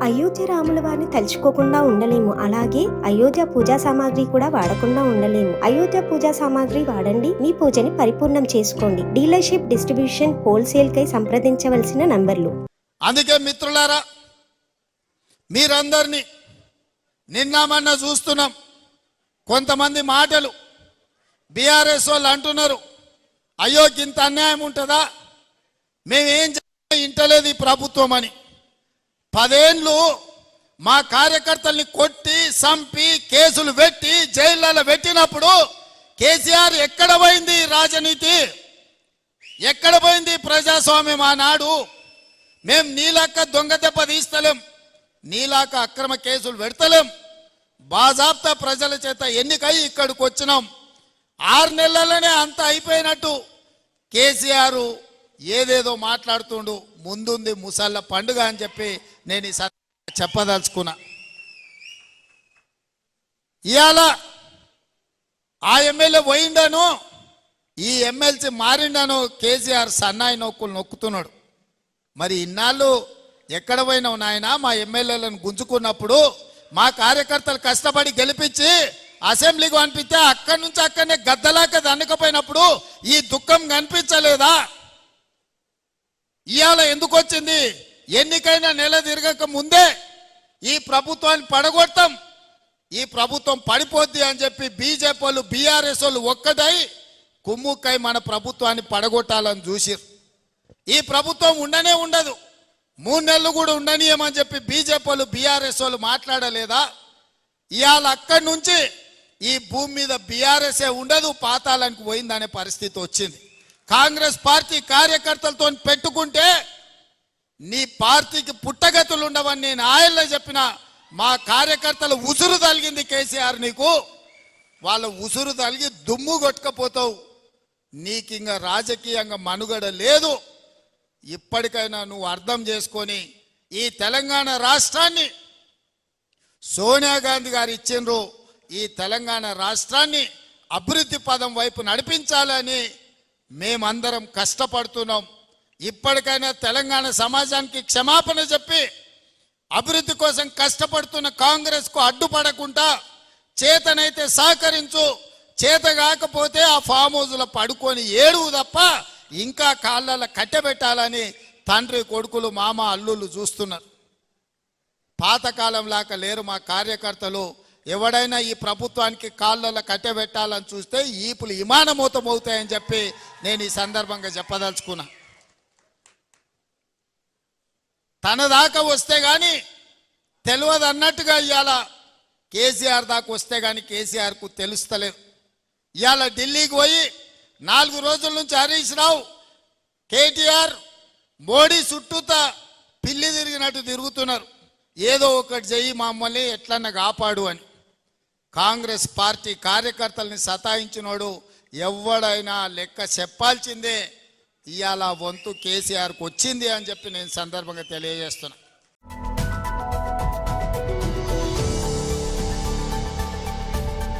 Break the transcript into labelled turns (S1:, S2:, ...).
S1: అయోధ్య రాముల వారిని తలుచుకోకుండా ఉండలేము. అలాగే అయోధ్య పూజా సామాగ్రి కూడా వాడకుండా ఉండలేము. అయోధ్య పూజా సామాగ్రి వాడండి, మీ పూజని పరిపూర్ణం చేసుకోండి. డీలర్షిప్, డిస్ట్రిబ్యూషన్, హోల్సేల్ కై సంప్రదించవలసిన నంబర్లు.
S2: అందుకే మిత్రులారా, మీరందరినీ నిన్న చూస్తున్నాం. కొంతమంది మాటలు బీఆర్ఎస్ వాళ్ళు అంటున్నారు, అయ్యో ఇంత అన్యాయం ఉంటుందా, మేమేం ఇంటలేదు ఈ ప్రభుత్వం అని. 10 ఏళ్ళు మా కార్యకర్తల్ని కొట్టి సంపి కేసులు పెట్టి జైళ్ళలో పెట్టినప్పుడు కేసీఆర్ ఎక్కడ పోయింది రాజనీతి, ఎక్కడ పోయింది ప్రజాస్వామ్యం? ఆనాడు మేము నీలాక దొంగ దెబ్బ తీస్తలేం, నీలాక అక్రమ కేసులు పెడతలేం, బాజాబ్తా ప్రజల చేత ఎన్నికై ఇక్కడికి వచ్చినాం. 6 నెలలనే అంత అయిపోయినట్టు కేసీఆర్ ఏదేదో మాట్లాడుతుండు. ముందుంది ముసళ్ళ పండుగ అని చెప్పి నేను ఈ చెప్పదలుచుకున్నా. ఇవాళ ఆ ఎమ్మెల్యే పోయిండను, ఈ ఎమ్మెల్సీ మారిండను కేసీఆర్ సన్నాయి నొక్కులు నొక్కుతున్నాడు. మరి ఇన్నాళ్ళు ఎక్కడ పోయినావు నాయన? మా ఎమ్మెల్యేలను గుంజుకున్నప్పుడు మా కార్యకర్తలు కష్టపడి గెలిపించి అసెంబ్లీకి పంపిస్తే అక్కడి నుంచి అక్కడనే గద్దలాక దన్నకపోయినప్పుడు ఈ దుఃఖం కనిపించలేదా? ఇవాళ ఎందుకు వచ్చింది? ఎన్నికైనా నెల తిరగక ముందే ఈ ప్రభుత్వాన్ని పడగొడతాం, ఈ ప్రభుత్వం పడిపోద్ది అని చెప్పి బీజేపీ వాళ్ళు బీఆర్ఎస్ వాళ్ళు ఒక్కటై కుమ్ముక్కై మన ప్రభుత్వాన్ని పడగొట్టాలని చూసిరు. ఈ ప్రభుత్వం ఉండనే ఉండదు, 3 నెలలు కూడా ఉండనీయమని చెప్పి బీజేపీ వాళ్ళు బీఆర్ఎస్ వాళ్ళు మాట్లాడలేదా? ఇవాళ అక్కడి నుంచి ఈ భూమి మీద బీఆర్ఎస్ఏ ఉండదు, పాతాళానికి పోయిందనే పరిస్థితి వచ్చింది. కాంగ్రెస్ పార్టీ కార్యకర్తలతో పెట్టుకుంటే నీ పార్టీకి పుట్టగతులు ఉండవని నేను ఆయల్లో చెప్పిన. మా కార్యకర్తలు ఉసురు తలిగింది కేసీఆర్, నీకు వాళ్ళ ఉసురు తలిగి దుమ్ము కొట్టుకపోతావు, నీకు ఇంకా రాజకీయంగా మనుగడ లేదు. ఇప్పటికైనా నువ్వు అర్థం చేసుకొని ఈ తెలంగాణ రాష్ట్రాన్ని సోనియా గాంధీ గారు ఇచ్చిండ్రు, ఈ తెలంగాణ రాష్ట్రాన్ని అభివృద్ధి పదం వైపు నడిపించాలని మేమందరం కష్టపడుతున్నాం. ఇప్పటికైనా తెలంగాణ సమాజానికి క్షమాపణ చెప్పి అభివృద్ధి కోసం కష్టపడుతున్న కాంగ్రెస్కు అడ్డుపడకుండా చేతనైతే సహకరించు, చేత కాకపోతే ఆ ఫామ్ హౌస్లో పడుకొని ఏడువు తప్ప ఇంకా కాళ్ళ కట్టెబెట్టాలని తండ్రి కొడుకులు మామ అల్లుళ్ళు చూస్తున్నారు. పాతకాలం లాగా లేరు మా కార్యకర్తలు. ఎవడైనా ఈ ప్రభుత్వానికి కాళ్ళ కట్టెబెట్టాలని చూస్తే ఈపులు విమానమూతం అవుతాయని చెప్పి నేను ఈ సందర్భంగా చెప్పదలుచుకున్నా. తన దాకా వస్తే కానీ తెలియదు అన్నట్టుగా ఇవాళ కేసీఆర్ దాకా వస్తే కానీ కేసీఆర్కు తెలుస్తలేదు. ఇవాళ ఢిల్లీకి పోయి 4 రోజుల నుంచి హరీష్ రావు, కేటీఆర్, మోడీ చుట్టూతా పిల్లి తిరిగినట్టు తిరుగుతున్నారు. ఏదో ఒకటి చెయ్యి మమ్మల్ని ఎట్లన్నా కాపాడు అని. కాంగ్రెస్ పార్టీ కార్యకర్తల్ని సతాయించినోడు ఎవడైనా లెక్క చెప్పాల్సిందే. ఇవాళ వంతు కేసీఆర్కి వచ్చింది అని చెప్పి నేను సందర్భంగా తెలియజేస్తున్నా.